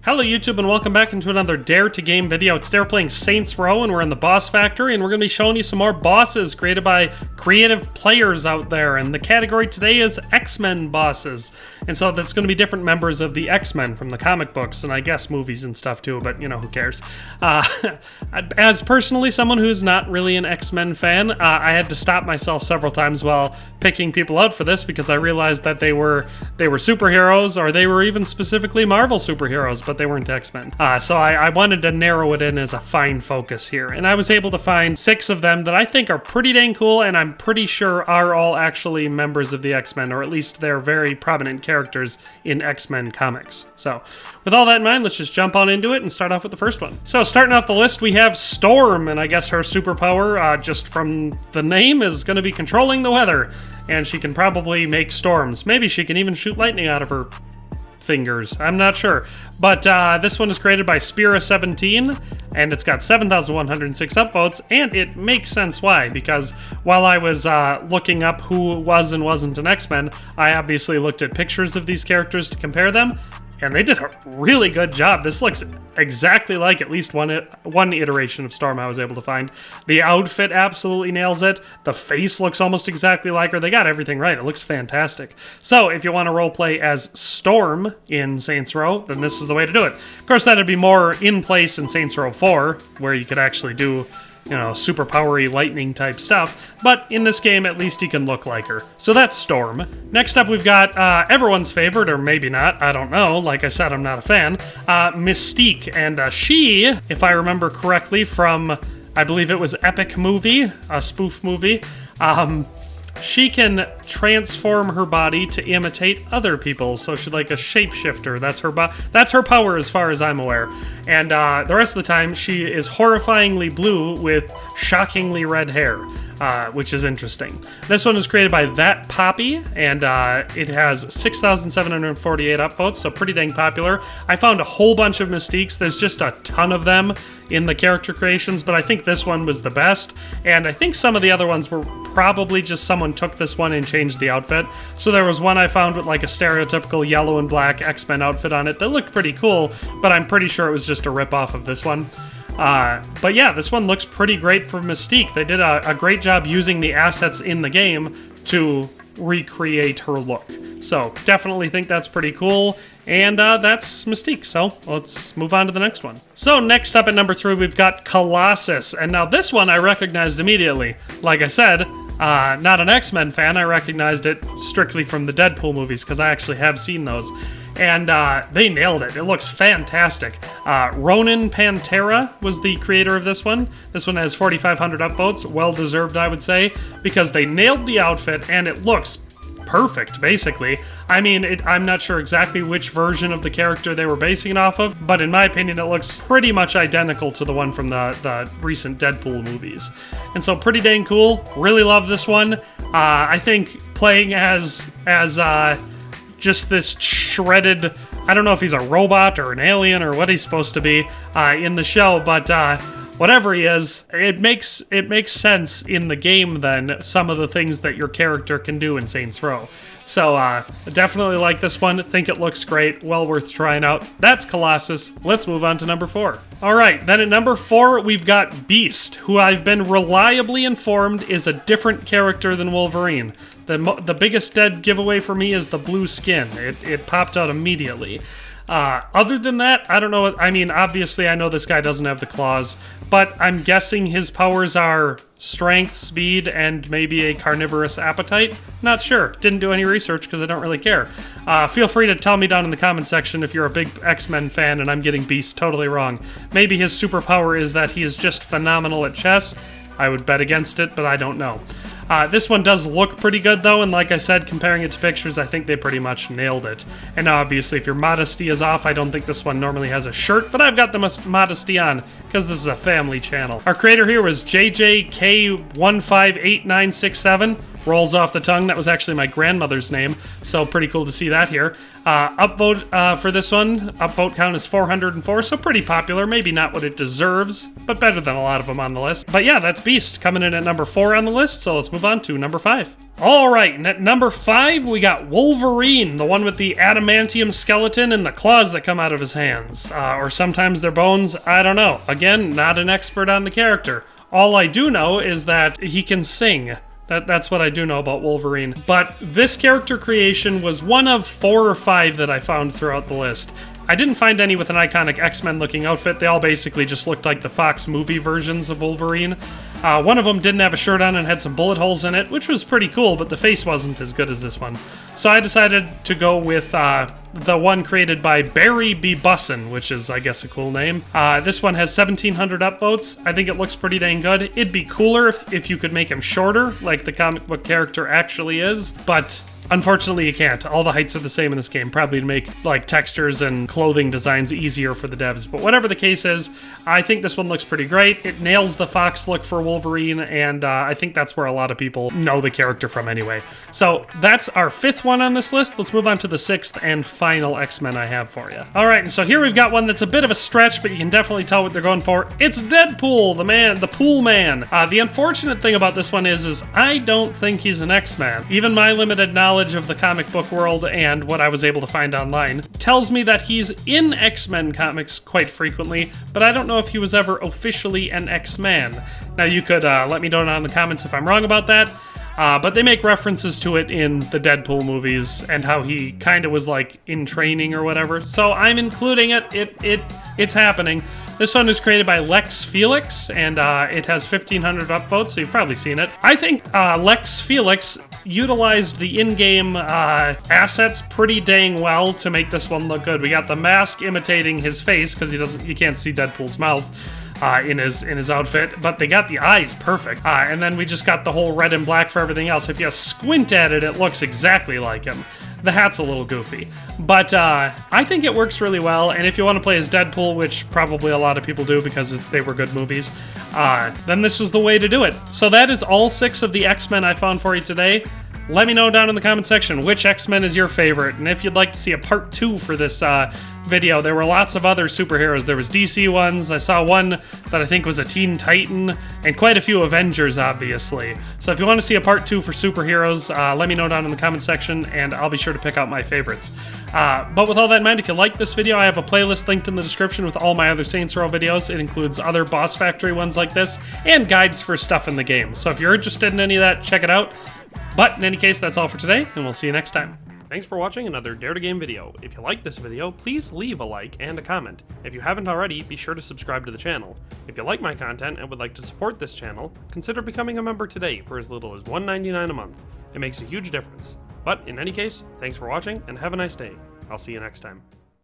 Hello YouTube and welcome back into another Dare to Game video. Today we're playing SaintsRow and we're in the boss factory and we're going to be showing you some more bosses created by creative players out there. And the category today is X-Men bosses. And so that's going to be different members of the X-Men from the comic books and I guess movies and stuff too, but you know, who cares. As personally someone who's not really an X-Men fan, I had to stop myself several times while picking people out for this because I realized that they were superheroes or they were even specifically Marvel superheroes, but they weren't X-Men. So I wanted to narrow it in as a fine focus here. And I was able to find 6 of them that I think are pretty dang cool and I'm pretty sure are all actually members of the X-Men, or at least they're very prominent characters in X-Men comics. So with all that in mind, let's just jump on into it and start off with the first one. So starting off the list, we have Storm, and I guess her superpower, just from the name, is going to be controlling the weather. And she can probably make storms. Maybe she can even shoot lightning out of her fingers. I'm not sure. But this one is created by Spira17, and it's got 7,106 upvotes, and it makes sense why, because while I was looking up who was and wasn't an X-Men, I obviously looked at pictures of these characters to compare them, and they did a really good job. This looks exactly like at least one iteration of Storm I was able to find. The outfit absolutely nails it. The face looks almost exactly like her. They got everything right. It looks fantastic. So if you want to roleplay as Storm in SaintsRow, then this is the way to do it. Of course, that'd be more in place in SaintsRow 4, where you could actually do, you know, super powery lightning type stuff, but in this game at least you can look like her. So that's Storm. Next up we've got everyone's favorite, or maybe not, I don't know, like I said, I'm not a fan, Mystique, and she, if I remember correctly from, I believe it was Epic Movie, a spoof movie, she can transform her body to imitate other people, so she's like a shapeshifter. That's her power as far as I'm aware. And the rest of the time, she is horrifyingly blue with shockingly red hair, which is interesting. This one is created by That Poppy, and it has 6,748 upvotes, so pretty dang popular. I found a whole bunch of Mystiques. There's just a ton of them in the character creations, but I think this one was the best, and I think some of the other ones were probably just someone took this one and changed the outfit. So there was one I found with like a stereotypical yellow and black X-Men outfit on it that looked pretty cool, but I'm pretty sure it was just a rip-off of this one. But yeah, this one looks pretty great for Mystique. They did a great job using the assets in the game to recreate her look. So definitely think that's pretty cool. And that's Mystique, so let's move on to the next one. So next up at number 3, we've got Colossus. And now this one I recognized immediately. Like I said, not an X-Men fan, I recognized it strictly from the Deadpool movies, because I actually have seen those. And they nailed it. It looks fantastic. Ronan Pantera was the creator of this one. This one has 4,500 upvotes. Well-deserved, I would say, because they nailed the outfit, and it looks perfect, basically. I mean, I'm not sure exactly which version of the character they were basing it off of, but in my opinion, it looks pretty much identical to the one from the recent Deadpool movies. And so pretty dang cool. Really love this one. I think playing as just this shredded, I don't know if he's a robot or an alien or what he's supposed to be in the show, but whatever he is, it makes sense in the game then, some of the things that your character can do in SaintsRow. So definitely like this one, think it looks great, well worth trying out. That's Colossus. Let's move on to number 4. Alright, then at number 4 we've got Beast, who I've been reliably informed is a different character than Wolverine. The biggest dead giveaway for me is the blue skin. It popped out immediately. Other than that, I don't know. I mean, obviously I know this guy doesn't have the claws, but I'm guessing his powers are strength, speed, and maybe a carnivorous appetite. Not sure. Didn't do any research because I don't really care. Feel free to tell me down in the comment section if you're a big X-Men fan and I'm getting Beast totally wrong. Maybe his superpower is that he is just phenomenal at chess. I would bet against it, but I don't know. This one does look pretty good though, and like I said, comparing it to pictures, I think they pretty much nailed it. And obviously, if your modesty is off, I don't think this one normally has a shirt, but I've got the modesty on, because this is a family channel. Our creator here was JJK158967. Rolls off the tongue, that was actually my grandmother's name, so pretty cool to see that here. Upvote for this one, upvote count is 404, so pretty popular, maybe not what it deserves, but better than a lot of them on the list. But yeah, that's Beast, coming in at number 4 on the list, so let's move on to number 5. All right, and at number 5, we got Wolverine, the one with the adamantium skeleton and the claws that come out of his hands. Or sometimes they're bones, I don't know. Again, not an expert on the character. All I do know is that he can sing. That's what I do know about Wolverine. But this character creation was one of 4 or 5 that I found throughout the list. I didn't find any with an iconic X-Men looking outfit. They all basically just looked like the Fox movie versions of Wolverine. One of them didn't have a shirt on and had some bullet holes in it, which was pretty cool, but the face wasn't as good as this one. So I decided to go with the one created by Barry B. Bussin, which is, I guess, a cool name. This one has 1,700 upvotes. I think it looks pretty dang good. It'd be cooler if you could make him shorter, like the comic book character actually is, but unfortunately, you can't. All the heights are the same in this game, probably to make like textures and clothing designs easier for the devs. But whatever the case is, I think this one looks pretty great. It nails the Fox look for Wolverine, and I think that's where a lot of people know the character from anyway. So that's our 5th one on this list. Let's move on to the 6th and final X-Men I have for you. All right, and so here we've got one that's a bit of a stretch, but you can definitely tell what they're going for. It's Deadpool, the pool man. The unfortunate thing about this one is I don't think he's an X-Man. Even my limited knowledge of the comic book world and what I was able to find online tells me that he's in X-Men comics quite frequently, but I don't know if he was ever officially an X-Man. Now you could let me know down in the comments if I'm wrong about that, but they make references to it in the Deadpool movies and how he kind of was like in training or whatever, so I'm including it. It's happening. This one was created by Lex Felix, and it has 1,500 upvotes, so you've probably seen it. I think Lex Felix utilized the in-game assets pretty dang well to make this one look good. We got the mask imitating his face, because you can't see Deadpool's mouth in his outfit, but they got the eyes perfect. And then we just got the whole red and black for everything else. If you squint at it, it looks exactly like him. The hat's a little goofy, but I think it works really well, and if you want to play as Deadpool, which probably a lot of people do because they were good movies, then this is the way to do it. So that is all 6 of the X-Men I found for you today. Let me know down in the comment section which X-Men is your favorite, and if you'd like to see a part 2 for this video. There were lots of other superheroes. There was DC ones. I saw one that I think was a Teen Titan, and quite a few Avengers, obviously. So if you want to see a part 2 for superheroes, let me know down in the comment section, and I'll be sure to pick out my favorites. But with all that in mind, if you like this video, I have a playlist linked in the description with all my other SaintsRow videos. It includes other Boss Factory ones like this, and guides for stuff in the game. So if you're interested in any of that, check it out. But in any case, that's all for today, and we'll see you next time. Thanks for watching another Dare to Game video. If you liked this video, please leave a like and a comment. If you haven't already, be sure to subscribe to the channel. If you like my content and would like to support this channel, consider becoming a member today for as little as $1.99 a month. It makes a huge difference. But in any case, thanks for watching and have a nice day. I'll see you next time.